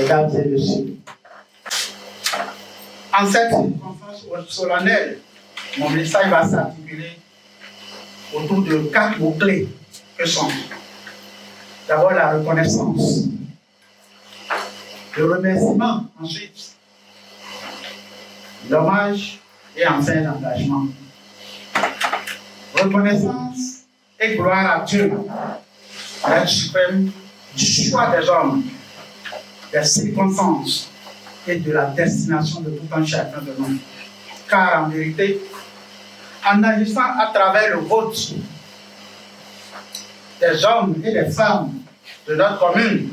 mesdames et messieurs, en cette circonstance solennelle, mon message va s'articuler autour de 4 mots-clés que sont d'abord la reconnaissance, le remerciement ensuite, l'hommage et enfin l'engagement. Reconnaissance et gloire à Dieu, l'être suprême du choix des hommes, des circonstances et de la destination de tout un chacun de nous. Car en vérité, en agissant à travers le vote des hommes et des femmes de notre commune,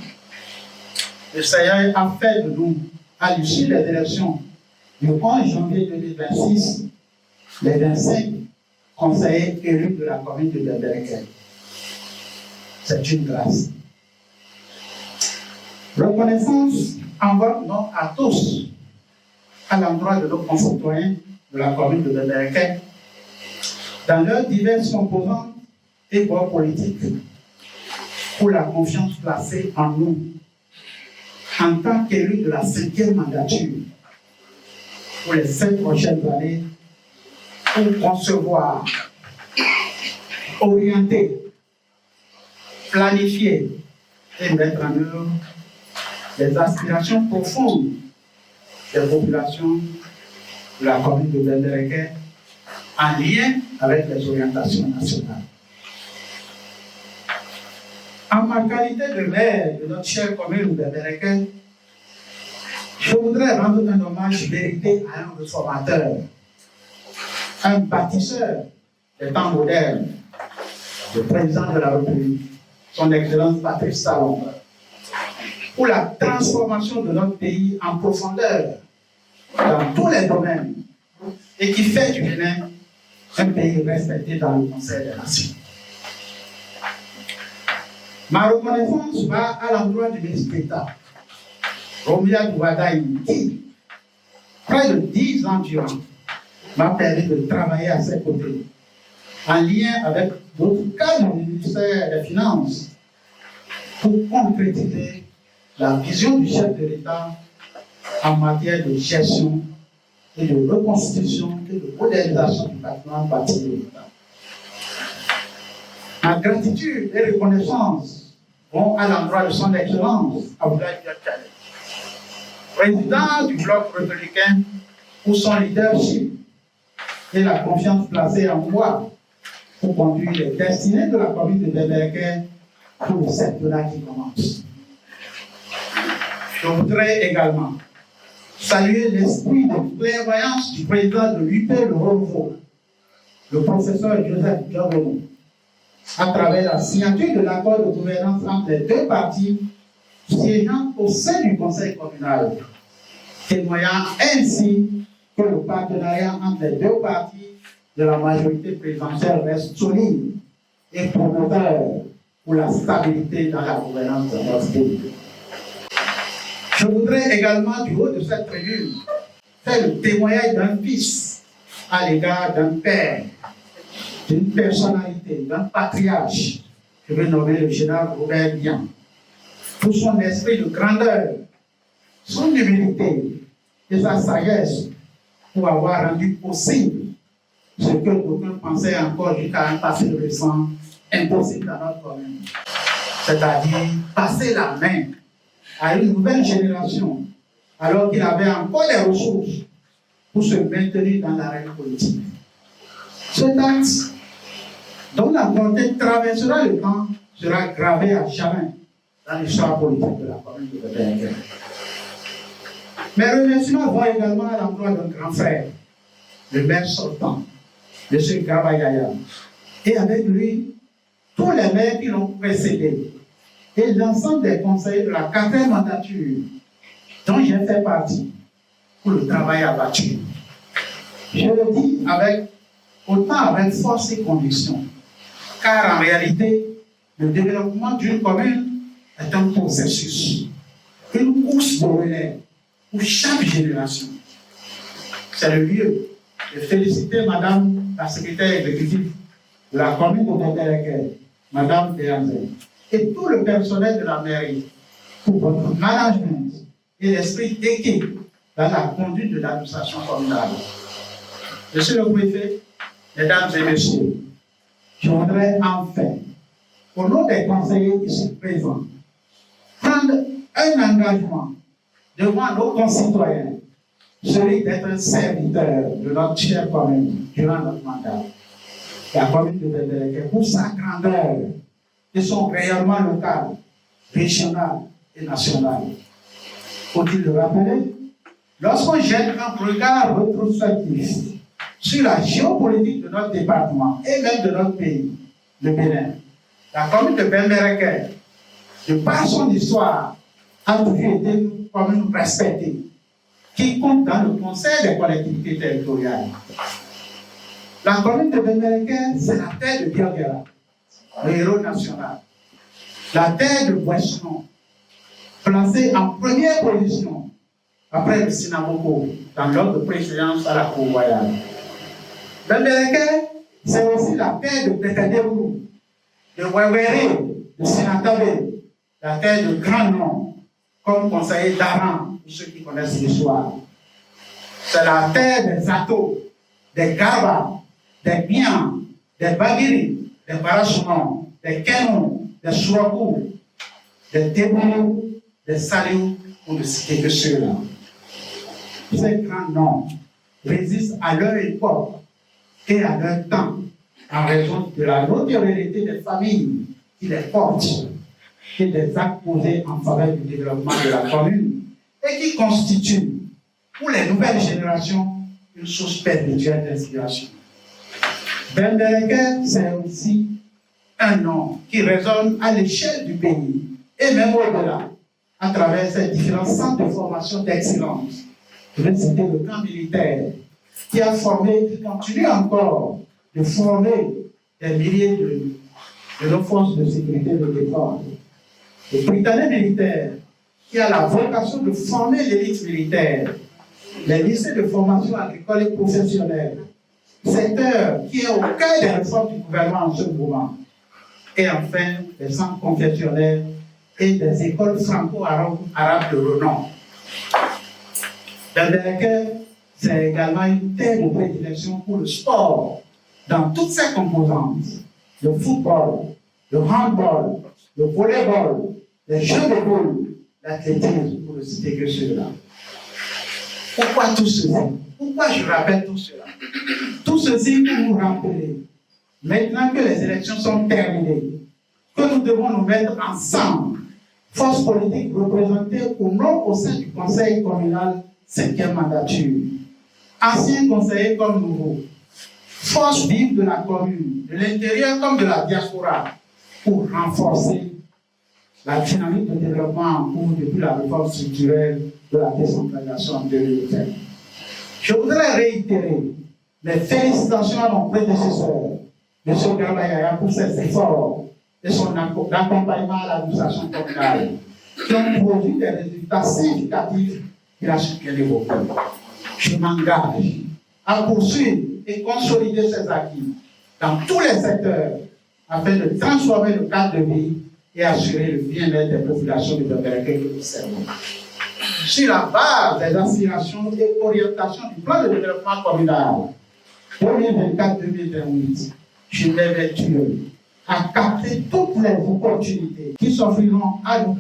le Seigneur a fait de nous, à l'issue des élections du 11 janvier 2026, les 25 conseillers élus de la commune de Bébérékei. C'est une grâce. Reconnaissance envers nous à tous, à l'endroit de nos concitoyens de la commune de Bébérékei, dans leurs diverses composantes et voies politiques, pour la confiance placée en nous, en tant qu'élus de la 5e mandature, pour les 5 prochaines années, pour concevoir, orienter, planifier et mettre en œuvre les aspirations profondes des populations de la commune de Bébérékei en lien avec les orientations nationales. En ma qualité de maire de notre chère commune de Bébérékei, je voudrais rendre un hommage mérité à un réformateur, un bâtisseur des temps modernes, le président de la République, son Excellence Patrice Talon, pour la transformation de notre pays en profondeur dans tous les domaines et qui fait du Bénin un pays respecté dans le Conseil des Nations. Ma reconnaissance va à l'endroit du ministre d'État, Romia Douadaï, qui, près de 10 ans durant, m'a permis de travailler à ses côtés, en lien avec d'autres cadres du ministère des Finances, pour concrétiser la vision du chef de l'État en matière de gestion et de reconstitution et de modernisation du patrimoine bâti de l'État. Ma gratitude et reconnaissance vont à l'endroit de son Excellence, Abdoulaye Diakhate, président du bloc républicain, pour son leadership et la confiance placée en moi pour conduire les destinées de la commune de Bébérékei pour le septennat qui commence. Je voudrais également saluer l'esprit de clairvoyance du président de l'UP Le Renouveau, le professeur Joseph Diabono, à travers la signature de l'accord de gouvernance entre les 2 partis siégeant au sein du conseil communal, témoignant ainsi que le partenariat entre les 2 partis de la majorité présidentielle reste solide et promoteur pour la stabilité dans la gouvernance de notre pays. Je voudrais également, du haut de cette tribune, faire le témoignage d'un fils à l'égard d'un père, d'une personnalité, d'un patriarche, je vais nommer le général Robert Bian, pour son esprit de grandeur, son humilité et sa sagesse pour avoir rendu possible ce que d'aucuns pensaient encore jusqu'à un passé récent impossible dans notre commune, c'est-à-dire passer la main à une nouvelle génération alors qu'il avait encore les ressources pour se maintenir dans l'arène politique. Cet acte, dont la volonté traversera le temps, sera gravé à jamais dans l'histoire politique de la commune de Bébérékei. Mes remerciements vont également à l'endroit d'un grand frère, le maire sortant, M. Gabayaya, et avec lui, tous les maires qui l'ont précédé, et l'ensemble des conseillers de la 4e mandature, dont j'ai fait partie, pour le travail abattu. Je le dis autant avec force et conviction, car en réalité, le développement d'une commune est un processus, une course de relais pour chaque génération. C'est le lieu de féliciter Madame la secrétaire exécutive de la commune de Bébérékei, Madame Béanzé, et tout le personnel de la mairie pour votre management et l'esprit d'équipe dans la conduite de l'administration communale. Monsieur le préfet, mesdames et messieurs, je voudrais enfin, au nom des conseillers ici présents, prendre un engagement devant nos concitoyens, celui d'être un serviteur de notre chère commune durant notre mandat. La commune de Bembeleke, pour sa grandeur et son rayonnement local, régional et national. Faut-il le rappeler? Lorsqu'on jette un regard rétrospectif sur la géopolitique de notre département et même de notre pays, le Bénin, la commune de Bembeleke, de par son histoire, a toujours été une commune respectée, qui compte dans le Conseil des collectivités territoriales. La commune de Bembeleke, c'est la terre de Biogera, le héros national. La terre de Boisson, placée en première position après le Sinamoko, dans l'ordre de préséance à la cour royale. Bembeleke, c'est aussi la terre de Betadérou, de Wewere, de Sinatabe, la terre de grand nom, comme conseiller d'Aran, pour ceux qui connaissent l'histoire. C'est la terre des Atos, des Gaba, des Biens, des Bagiri, des Barachemont, des Kenou, des Sourakou, des Tébou, des Saliou, pour ne citer que ceux-là. Ces grands noms résistent à leur époque et à leur temps, en raison de la notoriété des familles qui les portent et des actes posés en faveur du développement de la commune et qui constituent, pour les nouvelles générations, une source perpétuelle d'inspiration. Bembeleke, c'est aussi un nom qui résonne à l'échelle du pays et même au-delà, à travers ces différents centres de formation d'excellence. Je vais citer le camp militaire qui a formé, qui continue encore de former des milliers de nos forces de sécurité et de défense. Le Britannique militaire qui a la vocation de former l'élite militaire, les lycées de formation agricole et professionnelle, secteur qui est au cœur des réformes du gouvernement en ce moment, et enfin les centres confessionnels et des écoles franco-arabes de renom. Bembeleke, c'est également une terre de prédilection pour le sport dans toutes ses composantes. Le football, le handball, le volleyball, les jeux de boules, l'athlétisme, pour ne citer que ceux-là. Pourquoi tout ceci? Pourquoi je rappelle tout cela? Tout ceci pour nous rappeler, maintenant que les élections sont terminées, que nous devons nous mettre ensemble, force politique représentée ou non au sein du conseil communal 5e mandature, anciens conseillers comme nouveaux, force vive de la commune, de l'intérieur comme de la diaspora, pour renforcer la dynamique de développement en cours depuis la réforme structurelle de la décentralisation en 2020. Je voudrais réitérer mes félicitations à mon prédécesseur, M. Garba pour ses efforts et son accompagnement à l'administration communale, qui ont produit des résultats significatifs qu'il a su bien évoquer. Je m'engage à poursuivre et consolider ces acquis dans tous les secteurs afin de transformer le cadre de vie et assurer le bien-être des populations de Bembeleke que nous servons. Sur la base des aspirations et orientations du plan de développement communal 2024-2028, je m'évertue à capter toutes les opportunités qui s'offriront à nous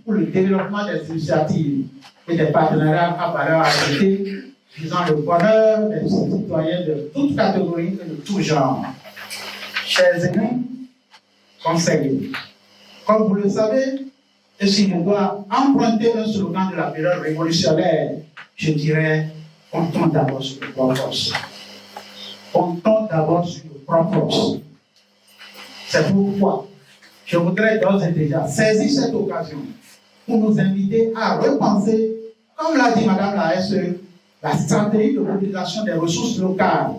pour le développement des initiatives et des partenariats à valeur ajoutée visant le bonheur des citoyens de toutes catégories et de tout genre. Chers amis, conseillers, comme vous le savez, et si je dois emprunter un slogan de la période révolutionnaire, je dirais, comptons d'abord sur le propre. Comptons d'abord sur le propre. C'est pourquoi je voudrais d'ores et déjà saisir cette occasion pour nous inviter à repenser, comme l'a dit Madame la SE, la stratégie de mobilisation des ressources locales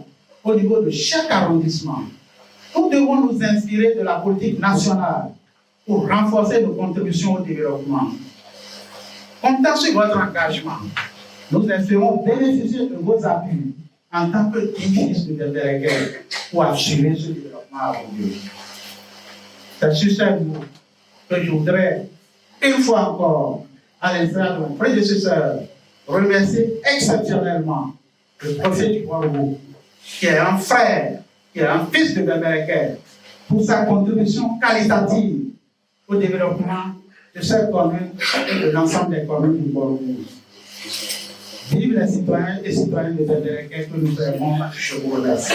au niveau de chaque arrondissement. Nous devons nous inspirer de la politique nationale pour renforcer nos contributions au développement. Comptant sur votre engagement, nous espérons bénéficier de vos appuis en tant que fils de Bembeleke pour assurer ce développement à vous. C'est sur ces mots que je voudrais, une fois encore, à l'instar de mon prédécesseur, remercier exceptionnellement le prophète du Bordeaux, qui est un frère, qui est un fils de l'Américain, pour sa contribution qualitative au développement de cette commune et de l'ensemble des communes du Bordeaux. Vive les citoyens et citoyennes de l'Américain que nous aimons, je vous remercie.